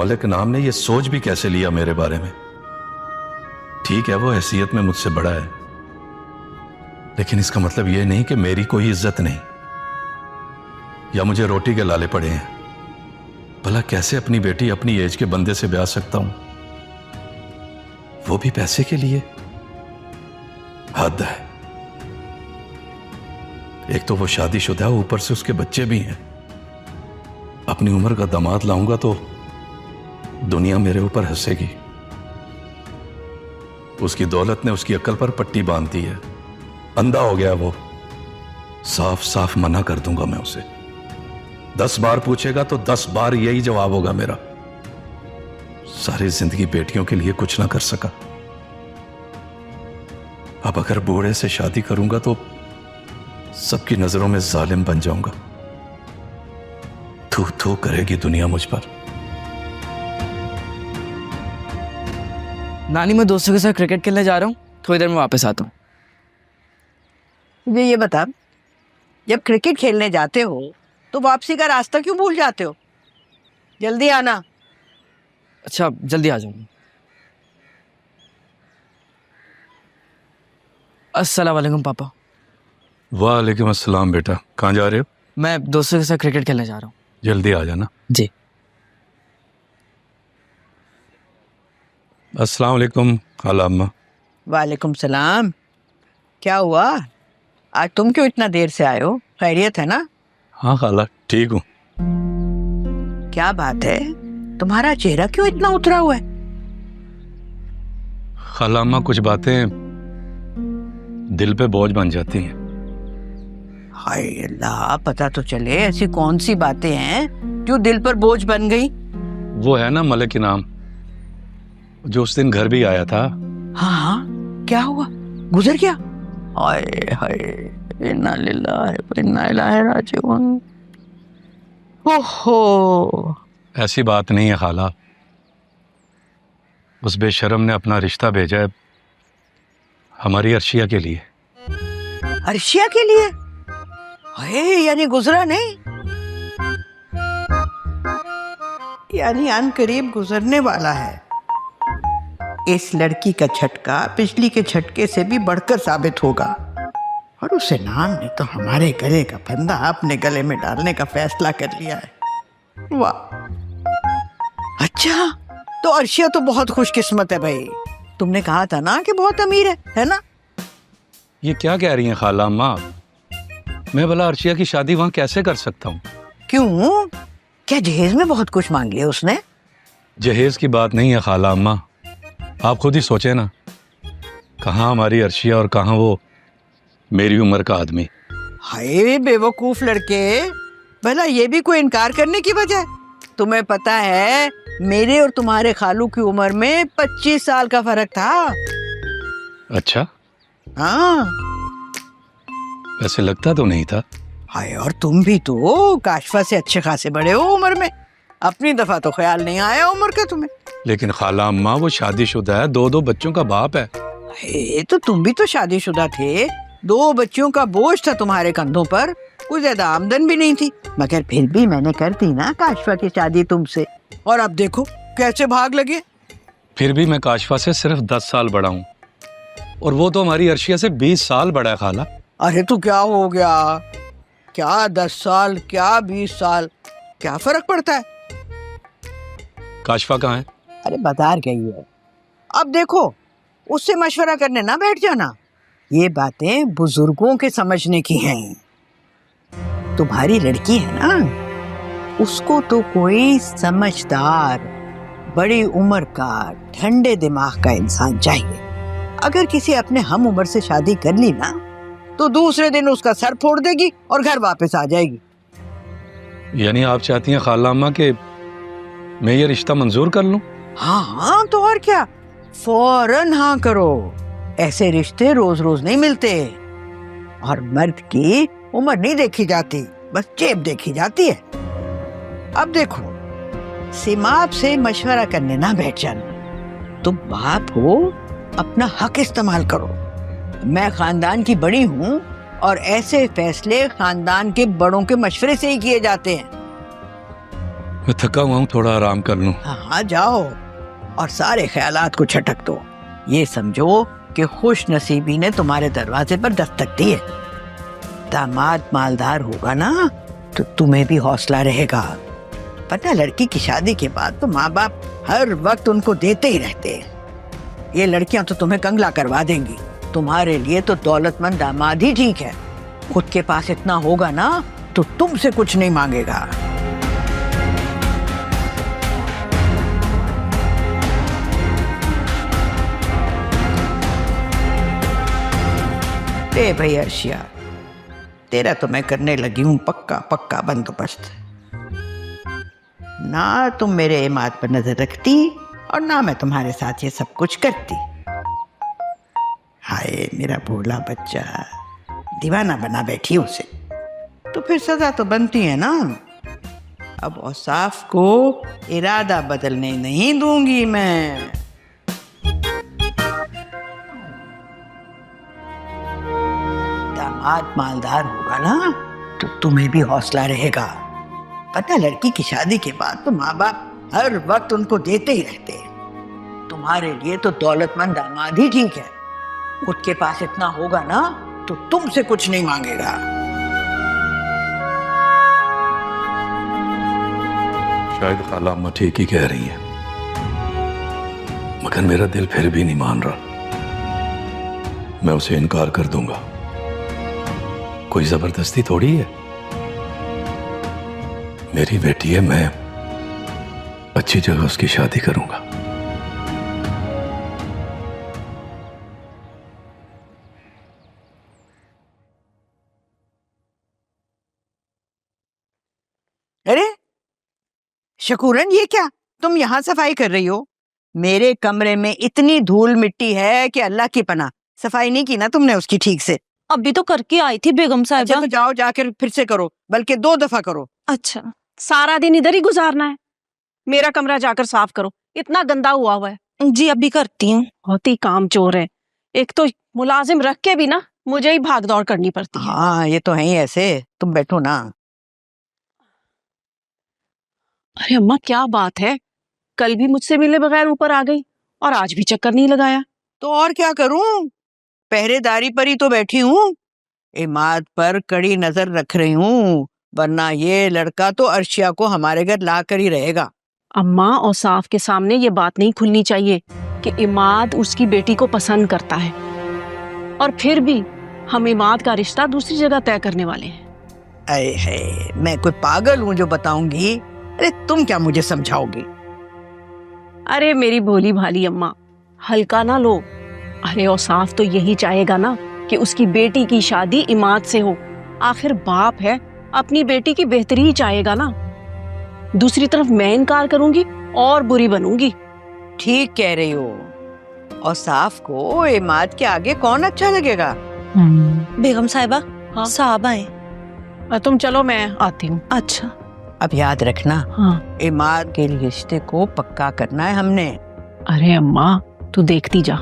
मलिक नाम ने यह सोच भी कैसे लिया मेरे बारे में? ठीक है, वो हैसियत में मुझसे बड़ा है, लेकिन इसका मतलब यह नहीं कि मेरी कोई इज्जत नहीं या मुझे रोटी के लाले पड़े हैं। भला कैसे अपनी बेटी अपनी एज के बंदे से ब्याह सकता हूं, वो भी पैसे के लिए? हद है। एक तो वो शादीशुदा है, ऊपर से उसके बच्चे भी हैं। अपनी उम्र का दामाद लाऊंगा तो दुनिया मेरे ऊपर हंसेगी। उसकी दौलत ने उसकी अक्ल पर पट्टी बांध दी है, अंधा हो गया वो। साफ साफ मना कर दूंगा मैं उसे। 10 बार पूछेगा तो 10 बार यही जवाब होगा मेरा। सारी जिंदगी बेटियों के लिए कुछ ना कर सका, अब अगर बूढ़े से शादी करूंगा तो सबकी नजरों में जालिम बन जाऊंगा। थू थू करेगी दुनिया मुझ पर। नानी, मैं दोस्तों के साथ क्रिकेट खेलने जा रहा हूँ, थोड़ी देर में वापस आता हूँ। मुझे ये बता, जब क्रिकेट खेलने जाते हो तो वापसी का रास्ता क्यों भूल जाते हो? जल्दी आना। अच्छा, जल्दी आ जाऊंगा। अस्सलाम वालेकुम पापा। वालेकुम अस्सलाम बेटा, कहाँ जा रहे हो? मैं दोस्तों के साथ क्रिकेट खेलने जा रहा हूँ। जल्दी आ जाना। जी। अस्सलाम वालेकुम खाला अम्मा। वालेकुम सलाम। क्या हुआ, आज तुम क्यों इतना देर से आए हो? खैरियत है ना? हाँ खाला, ठीक हूँ। क्या बात है, तुम्हारा चेहरा क्यों इतना उतरा हुआ है? खाला अम्मा, कुछ बातें दिल पे बोझ बन जाती हैं। हाय अल्लाह, पता तो चले ऐसी कौन सी बातें हैं जो दिल पर बोझ बन गई? वो है ना मलिक इनाम, जो उस दिन घर भी आया था। हाँ हाँ, क्या हुआ, गुजर गया? हाय हाय, इन्ना लिल्लाहि व इन्ना इलैहि राजिऊन। ओहो, ऐसी बात नहीं है खाला, उस बेशरम ने अपना रिश्ता भेजा है हमारी अर्शिया के लिए। अर्शिया के लिए? हाय, यानी गुजरा नहीं, यानी अन करीब गुजरने वाला है। इस लड़की का झटका पिछली के झटके से भी बढ़कर साबित होगा। और उसे नाम ने तो हमारे गले का फंदा अपने गले में डालने का फैसला कर लिया है। वाह, अच्छा, तो अर्शिया तो बहुत खुशकिस्मत है भाई। तुमने कहा था ना कि बहुत अमीर है ना? ये क्या कह रही हैं खाला अम्मा? मैं भला अर्शिया की शादी वहां कैसे कर सकता हूँ? क्यों, क्या जहेज में बहुत कुछ मांग लिया उसने? जहेज की बात नहीं है खाला अम्मा, आप खुद ही सोचे ना, कहाँ हमारी अर्शिया और कहाँ वो मेरी उम्र का आदमी। हाय बेवकूफ लड़के, भला ये भी कोई इनकार करने की वजह? तुम्हें पता है मेरे और तुम्हारे खालू की उम्र में 25 साल का फर्क था। अच्छा? हाँ। वैसे लगता तो नहीं था। हाय, और तुम भी तो काशफा से अच्छे खासे बड़े हो उम्र में, अपनी दफा तो ख्याल नहीं आया उम्र का तुम्हें। लेकिन खाला अम्मा, वो शादीशुदा है, 2 बच्चों का बाप है। तो तुम भी तो शादीशुदा थे, 2 बच्चियों का बोझ था तुम्हारे कंधों पर, कुछ ज्यादा आमदन भी नहीं थी, मगर फिर भी मैंने कर दी ना काशफा की शादी तुमसे। और अब देखो कैसे भाग लगे। फिर भी मैं काशफा से सिर्फ 10 साल बड़ा हूँ, और वो तो हमारी अर्शिया से 20 साल बड़ा है खाला। अरे तो क्या हो गया, क्या 10 साल क्या 20 साल, क्या फर्क पड़ता है? काशफा कहाँ है? अरे बाजार गई है। अब देखो, उससे मशवरा करने ना बैठ जाना, ये बातें बुजुर्गों के समझने की हैं। तुम्हारी लड़की है ना, उसको तो कोई समझदार, बड़ी उम्र का, ठंडे दिमाग का इंसान चाहिए। अगर किसी अपने हम उम्र से शादी कर ली ना, तो दूसरे दिन उसका सर फोड़ देगी और घर वापस आ जाएगी। यानी आप चाहती हैं खाला अम्मा कि मैं ये रिश्ता मंजूर कर लूं? हाँ हाँ, तो और क्या, फौरन हाँ करो। ऐसे रिश्ते रोज रोज नहीं मिलते, और मर्द की उम्र नहीं देखी जाती, बस जेब देखी जाती है। अब देखो, सिमाप से मशवरा करने ना बैठ जाना, तुम बाप हो, अपना हक इस्तेमाल करो। मैं खानदान की बड़ी हूँ, और ऐसे फैसले खानदान के बड़ों के मशवरे से ही किए जाते हैं। मैं थका हुआ हूँ, थोड़ा आराम कर लूं। हाँ जाओ और सारे ख्यालात को छटक दो। ये समझो कि खुश नसीबी ने तुम्हारे दरवाजे पर दस्तक दी है। दामाद मालदार होगा ना तो तुम्हें भी हौसला रहेगा, वरना लड़की की शादी के बाद तो माँ बाप हर वक्त उनको देते ही रहते हैं। ये लड़कियां तो तुम्हें कंगला करवा देंगी। तुम्हारे लिए तो दौलतमंद दामाद ही ठीक है। खुद के पास इतना होगा ना तो तुमसे कुछ नहीं मांगेगा। ए भाई अर्शिया, तेरा तो मैं करने लगी हूं पक्का पक्का बंदोबस्त। ना तुम मेरे इमाद पर नजर रखती और ना मैं तुम्हारे साथ ये सब कुछ करती। हाय मेरा भोला बच्चा, दीवाना बना बैठी उसे, तो फिर सजा तो बनती है ना। अब औसाफ को इरादा बदलने नहीं दूंगी मैं। दामाद मालदार होगा ना तो तुम्हें भी हौसला रहेगा, पता लड़की की शादी के बाद तो माँ बाप हर वक्त उनको देते ही रहते हैं। तुम्हारे लिए तो दौलतमंद दामाद ही ठीक है। खुद के पास इतना होगा ना तो तुमसे कुछ नहीं मांगेगा। शायद खाला अम्मा ठीक ही कह रही है, मगर मेरा दिल फिर भी नहीं मान रहा। मैं उसे इनकार कर दूंगा, कोई जबरदस्ती थोड़ी है। मेरी बेटी है, मैं अच्छी जगह उसकी शादी करूंगा। अरे शकूरन, ये क्या तुम यहाँ सफाई कर रही हो? मेरे कमरे में इतनी धूल मिट्टी है कि अल्लाह की पनाह। सफाई नहीं की ना तुमने उसकी ठीक से? अभी तो करके आई थी बेगम अच्छा साहिबा। तो जाओ, जाकर फिर से करो, बल्कि 2 दफा करो। अच्छा, सारा दिन इधर ही गुजारना है? मेरा कमरा जाकर साफ करो, इतना गंदा हुआ हुआ है। जी अभी करती हूँ। बहुत ही काम चोर है, एक तो मुलाजिम रख के भी ना मुझे ही भाग दौड़ करनी पड़ती है। हाँ ये तो है ही ऐसे। तुम बैठो ना। अरे अम्मा क्या बात है, कल भी मुझसे मिले बगैर ऊपर आ गई और आज भी चक्कर नहीं लगाया। तो और क्या करूं, पहरेदारी पर ही तो बैठी हूँ। इमाद पर कड़ी नजर रख रही हूँ, वरना ये लड़का तो अर्शिया को हमारे घर ला कर ही रहेगा। अम्मा औसाफ के सामने ये बात नहीं खुलनी चाहिए कि इमाद उसकी बेटी को पसंद करता है, और फिर भी हम इमाद का रिश्ता दूसरी जगह तय करने वाले हैं। अरे है, मैं कोई पागल हूँ जो बताऊंगी? अरे तुम क्या मुझे समझाओगी? अरे मेरी भोली भाली अम्मा, हल्का ना लो। अरे औसाफ तो यही चाहेगा ना कि उसकी बेटी की शादी इमाद से हो। आखिर बाप है, अपनी बेटी की बेहतरी ही चाहेगा ना। दूसरी तरफ मैं इनकार करूंगी और बुरी बनूंगी। ठीक कह रही हो। और साफ को इमाद के आगे कौन अच्छा लगेगा? बेगम साहिबा, हाँ? साहब आए। तुम चलो, मैं आती हूँ। अच्छा। अब याद रखना, हाँ। इमाद के रिश्ते को पक्का करना है हमने। अरे अम्मा तू देखती जा,